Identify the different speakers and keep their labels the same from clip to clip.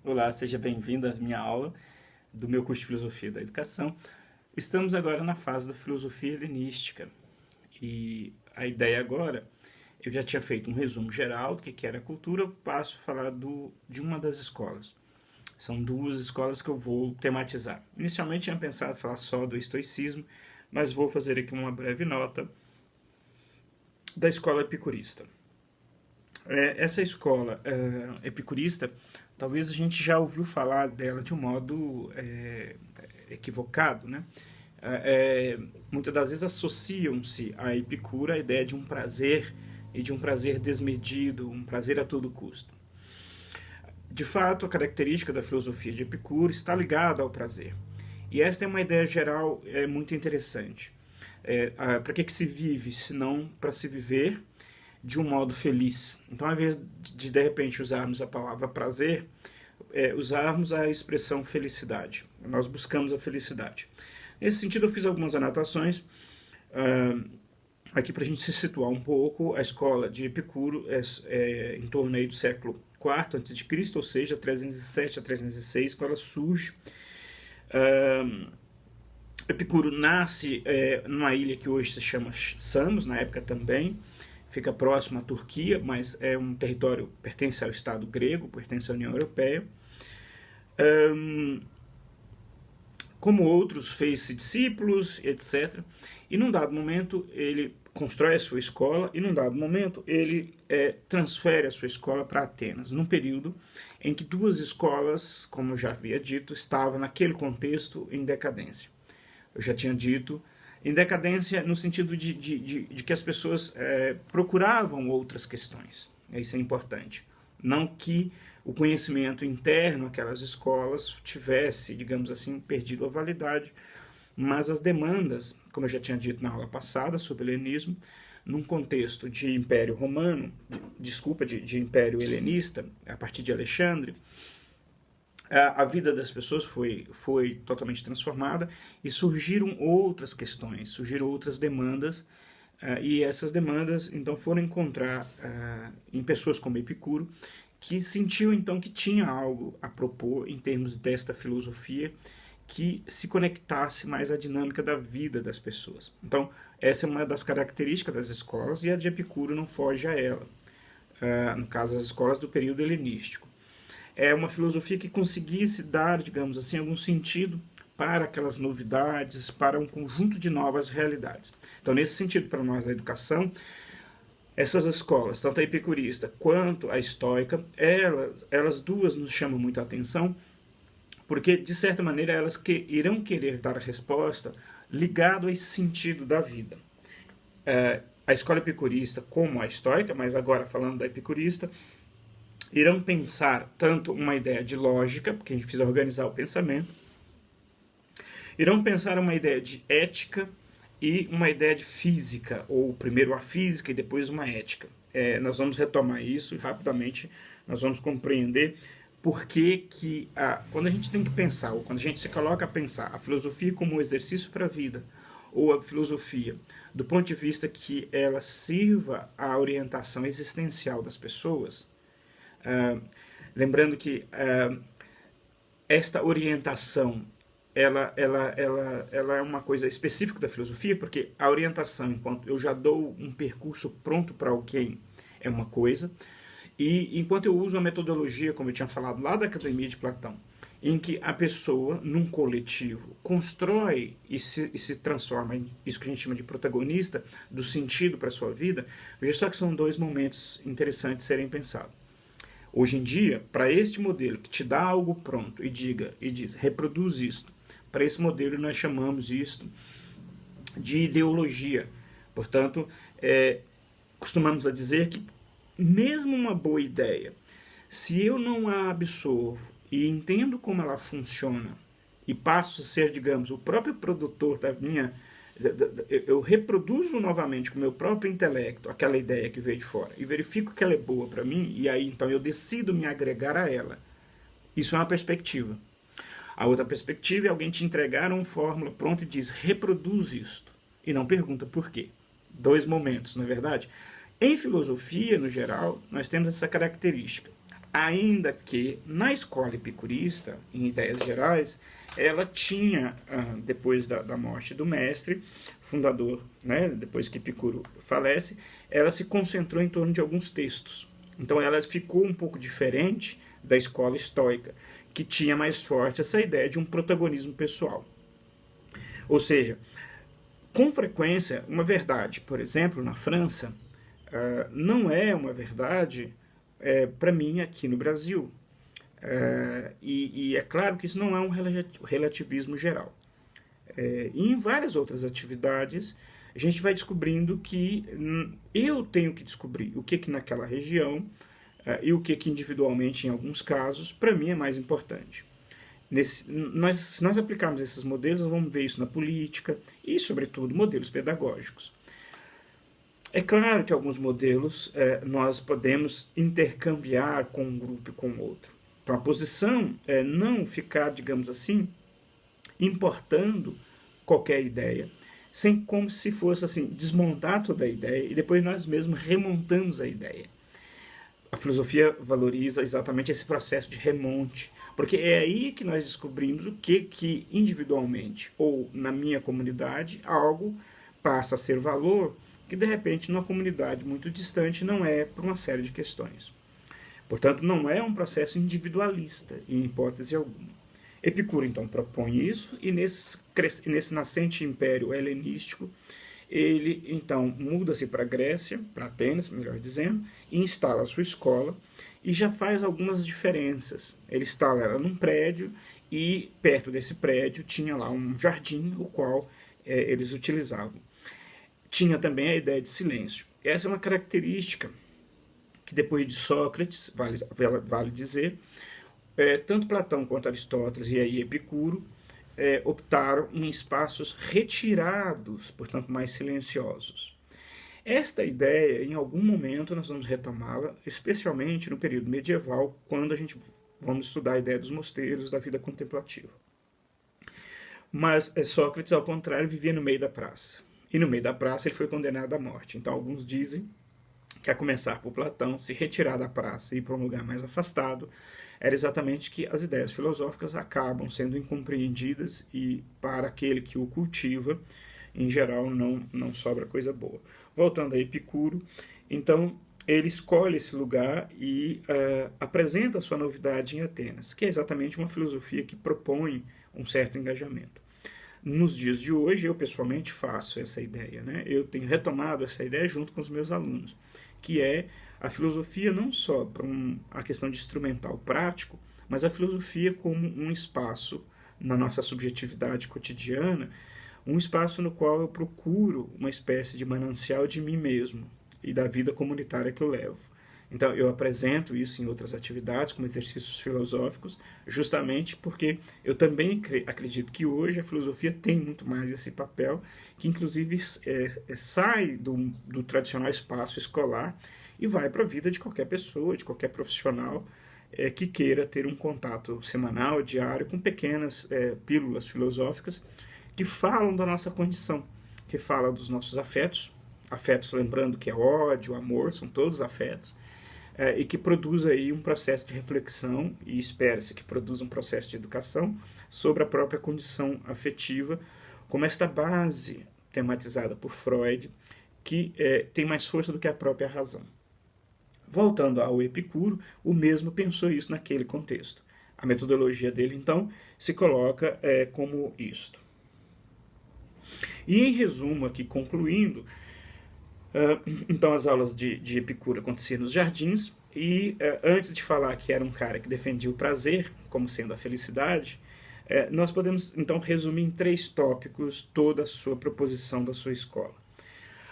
Speaker 1: Olá, seja bem-vindo à minha aula do meu curso de Filosofia da Educação. Estamos agora na fase da filosofia helenística e a ideia agora, eu já tinha feito um resumo geral do que era a cultura, eu passo a falar de uma das escolas. São duas escolas que eu vou tematizar. Inicialmente tinha pensado em falar só do estoicismo, mas vou fazer aqui uma breve nota da escola epicurista. Essa escola epicurista, talvez a gente já ouviu falar dela de um modo equivocado, né? Muitas das vezes associam-se a Epicuro a ideia de um prazer e de um prazer desmedido, um prazer a todo custo. De fato, a característica da filosofia de Epicuro está ligada ao prazer. E esta é uma ideia geral muito interessante. Para que se vive, se não para se viver de um modo feliz? Então, ao invés de repente usarmos a palavra prazer, usarmos a expressão felicidade. Nós buscamos a felicidade. Nesse sentido, eu fiz algumas anotações aqui para a gente se situar um pouco. A escola de Epicuro em torno aí do século IV a.C., ou seja, 307 a 306, quando ela surge. Epicuro nasce numa ilha que hoje se chama Samos, na época também, fica próximo à Turquia, mas é um território, pertence ao Estado grego, pertence à União Europeia. Como outros, fez-se discípulos, etc. E num dado momento ele constrói a sua escola e num dado momento ele transfere a sua escola para Atenas, num período em que duas escolas, como eu já havia dito, estavam naquele contexto em decadência. Eu já tinha dito em decadência no sentido de que as pessoas procuravam outras questões. Isso é importante. Não que o conhecimento interno àquelas escolas tivesse, digamos assim, perdido a validade, mas as demandas, como eu já tinha dito na aula passada sobre o helenismo, num contexto de Império Romano, de Império Helenista, a partir de Alexandre, a vida das pessoas foi totalmente transformada e surgiram outras questões, surgiram outras demandas, e essas demandas então foram encontrar em pessoas como Epicuro, que sentiu então que tinha algo a propor em termos desta filosofia que se conectasse mais à dinâmica da vida das pessoas. Então, essa é uma das características das escolas e a de Epicuro não foge a ela. No caso, as escolas do período helenístico. É uma filosofia que conseguisse dar, digamos assim, algum sentido para aquelas novidades, para um conjunto de novas realidades. Então, nesse sentido, para nós da educação, essas escolas, tanto a epicurista quanto a estoica, elas duas nos chamam muito a atenção, porque, de certa maneira, elas irão querer dar a resposta ligado a esse sentido da vida. A escola epicurista, como a estoica, mas agora falando da epicurista, irão pensar tanto uma ideia de lógica, porque a gente precisa organizar o pensamento, irão pensar uma ideia de ética e uma ideia de física, ou primeiro a física e depois uma ética. Nós vamos retomar isso rapidamente, nós vamos compreender por que quando a gente tem que pensar, ou quando a gente se coloca a pensar a filosofia como um exercício para a vida, ou a filosofia do ponto de vista que ela sirva à orientação existencial das pessoas, lembrando que esta orientação ela é uma coisa específica da filosofia, porque a orientação, enquanto eu já dou um percurso pronto para alguém, é uma coisa, e enquanto eu uso a metodologia, como eu tinha falado lá da Academia de Platão, em que a pessoa, num coletivo, constrói e se transforma em isso que a gente chama de protagonista, do sentido para a sua vida, veja só que são dois momentos interessantes de serem pensados. Hoje em dia, para este modelo que te dá algo pronto e diz, reproduz isto, para esse modelo nós chamamos isto de ideologia. Portanto, costumamos a dizer que mesmo uma boa ideia, se eu não a absorvo e entendo como ela funciona e passo a ser, digamos, o próprio produtor da minha... eu reproduzo novamente com o meu próprio intelecto aquela ideia que veio de fora e verifico que ela é boa para mim, e aí então eu decido me agregar a ela. Isso é uma perspectiva. A outra perspectiva é alguém te entregar uma fórmula pronta e diz, reproduz isto, e não pergunta por quê. Dois momentos, não é verdade? Em filosofia, no geral, nós temos essa característica. ainda que na escola epicurista, em ideias gerais, ela tinha, depois da morte do mestre, fundador, né, depois que Epicuro falece, ela se concentrou em torno de alguns textos. Então ela ficou um pouco diferente da escola estoica, que tinha mais forte essa ideia de um protagonismo pessoal. Ou seja, com frequência, uma verdade, por exemplo, na França, não é uma verdade para mim aqui no Brasil. E é claro que isso não é um relativismo geral. E em várias outras atividades, a gente vai descobrindo que eu tenho que descobrir o que naquela região e o que individualmente, em alguns casos, para mim é mais importante. Se nós aplicarmos esses modelos, nós vamos ver isso na política e, sobretudo, modelos pedagógicos. É claro que alguns modelos nós podemos intercambiar com um grupo e com outro. Então, a posição é não ficar, digamos assim, importando qualquer ideia, sem como se fosse assim, desmontar toda a ideia e depois nós mesmos remontamos a ideia. A filosofia valoriza exatamente esse processo de remonte, porque é aí que nós descobrimos o que individualmente ou na minha comunidade algo passa a ser valor que de repente numa comunidade muito distante não é por uma série de questões. Portanto, não é um processo individualista em hipótese alguma. Epicuro então propõe isso e nesse nascente império helenístico ele então muda-se para a Grécia, para Atenas, melhor dizendo, e instala a sua escola e já faz algumas diferenças. Ele instala ela num prédio e perto desse prédio tinha lá um jardim, o qual eles utilizavam. Tinha também a ideia de silêncio. Essa é uma característica que depois de Sócrates, vale dizer, tanto Platão quanto Aristóteles e aí Epicuro optaram em espaços retirados, portanto mais silenciosos. Esta ideia, em algum momento, nós vamos retomá-la, especialmente no período medieval, quando a gente vamos estudar a ideia dos mosteiros, da vida contemplativa. Mas Sócrates, ao contrário, vivia no meio da praça. E no meio da praça ele foi condenado à morte. Então alguns dizem que, a começar por Platão, se retirar da praça e ir para um lugar mais afastado, era exatamente que as ideias filosóficas acabam sendo incompreendidas e para aquele que o cultiva, em geral, não sobra coisa boa. Voltando a Epicuro, então ele escolhe esse lugar e apresenta a sua novidade em Atenas, que é exatamente uma filosofia que propõe um certo engajamento. Nos dias de hoje, eu pessoalmente faço essa ideia, né? Eu tenho retomado essa ideia junto com os meus alunos, que é a filosofia não só para a questão de instrumental prático, mas a filosofia como um espaço na nossa subjetividade cotidiana, um espaço no qual eu procuro uma espécie de manancial de mim mesmo e da vida comunitária que eu levo. Então, eu apresento isso em outras atividades, como exercícios filosóficos, justamente porque eu também acredito que hoje a filosofia tem muito mais esse papel, que inclusive sai do tradicional espaço escolar e vai para a vida de qualquer pessoa, de qualquer profissional que queira ter um contato semanal, diário, com pequenas pílulas filosóficas que falam da nossa condição, que falam dos nossos afetos, lembrando que é ódio, amor, são todos afetos, e que produz aí um processo de reflexão, e espera-se que produza um processo de educação sobre a própria condição afetiva, como esta base tematizada por Freud, que tem mais força do que a própria razão. Voltando ao Epicuro, o mesmo pensou isso naquele contexto. A metodologia dele, então, se coloca como isto. E em resumo, aqui concluindo, então as aulas de Epicuro aconteciam nos jardins, e antes de falar que era um cara que defendia o prazer como sendo a felicidade, nós podemos então resumir em 3 tópicos toda a sua proposição da sua escola.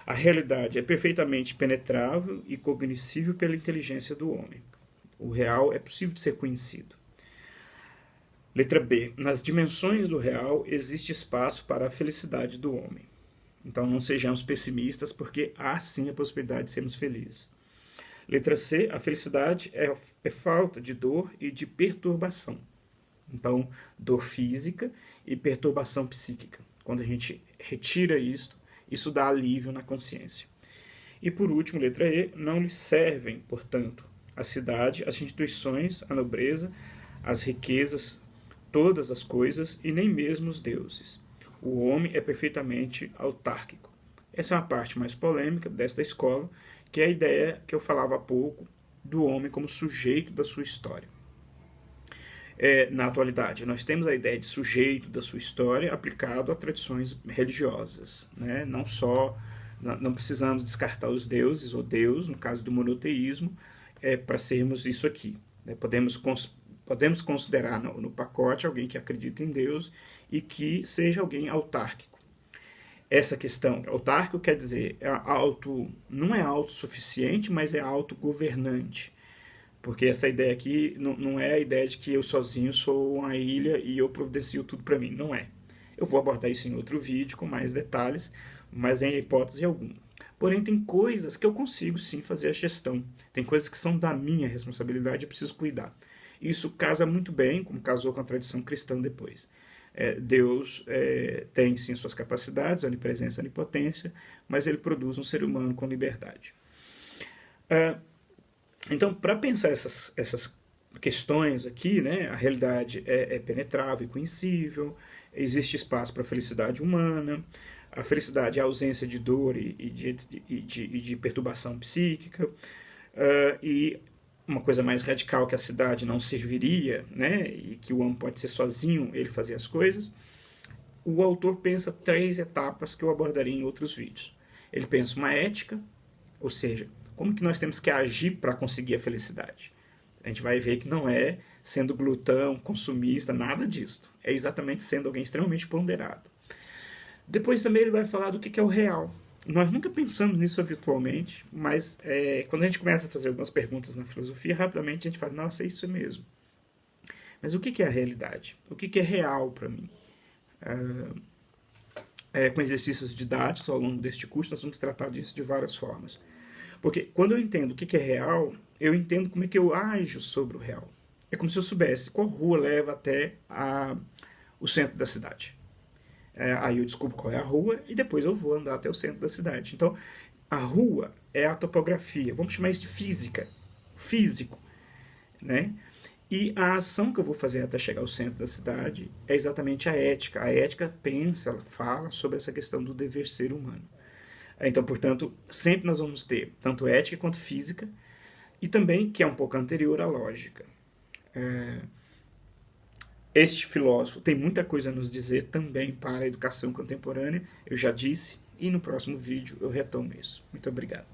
Speaker 1: A realidade é perfeitamente penetrável e cognoscível pela inteligência do homem. O real é possível de ser conhecido. Letra B. Nas dimensões do real existe espaço para a felicidade do homem. Então não sejamos pessimistas, porque há sim a possibilidade de sermos felizes. Letra C. A felicidade é falta de dor e de perturbação. Então, dor física e perturbação psíquica. Quando a gente retira isto, isso dá alívio na consciência. E por último, letra E. Não lhe servem, portanto, a cidade, as instituições, a nobreza, as riquezas, todas as coisas e nem mesmo os deuses. O homem é perfeitamente autárquico. Essa é uma parte mais polêmica desta escola, que é a ideia que eu falava há pouco do homem como sujeito da sua história. Na atualidade, nós temos a ideia de sujeito da sua história aplicado a tradições religiosas, né? Não precisamos descartar os deuses ou Deus, no caso do monoteísmo, para sermos isso aqui, né? Podemos considerar no pacote alguém que acredita em Deus e que seja alguém autárquico. Essa questão, autárquico quer dizer, não é autossuficiente, mas é autogovernante. Porque essa ideia aqui não é a ideia de que eu sozinho sou uma ilha e eu providencio tudo para mim. Não é. Eu vou abordar isso em outro vídeo com mais detalhes, mas em hipótese alguma. Porém, tem coisas que eu consigo sim fazer a gestão. Tem coisas que são da minha responsabilidade e eu preciso cuidar. Isso casa muito bem, como casou com a tradição cristã depois. Deus tem sim suas capacidades, onipresença e onipotência, mas ele produz um ser humano com liberdade. Então, para pensar essas questões aqui, né, a realidade é penetrável e conhecível, existe espaço para a felicidade humana, a felicidade é a ausência de dor e de perturbação psíquica, e uma coisa mais radical que a cidade não serviria, né, e que o homem pode ser sozinho, ele fazer as coisas. O autor pensa 3 etapas que eu abordarei em outros vídeos. Ele pensa uma ética, ou seja, como que nós temos que agir para conseguir a felicidade. A gente vai ver que não é sendo glutão, consumista, nada disso. É exatamente sendo alguém extremamente ponderado. Depois também ele vai falar do que é o real. Nós nunca pensamos nisso habitualmente, mas quando a gente começa a fazer algumas perguntas na filosofia, rapidamente a gente fala, nossa, isso é mesmo. Mas o que é a realidade? O que é real para mim? Com exercícios didáticos ao longo deste curso, nós vamos tratar disso de várias formas. Porque quando eu entendo o que é real, eu entendo como é que eu ajo sobre o real. É como se eu soubesse qual rua leva até o centro da cidade. Aí eu descubro qual é a rua e depois eu vou andar até o centro da cidade. Então, a rua é a topografia. Vamos chamar isso de física. Físico. Né? E a ação que eu vou fazer até chegar ao centro da cidade é exatamente a ética. A ética pensa, ela fala sobre essa questão do dever ser humano. Então, portanto, sempre nós vamos ter tanto ética quanto física, e também, que é um pouco anterior à lógica. Este filósofo tem muita coisa a nos dizer também para a educação contemporânea, eu já disse, e no próximo vídeo eu retomo isso. Muito obrigado.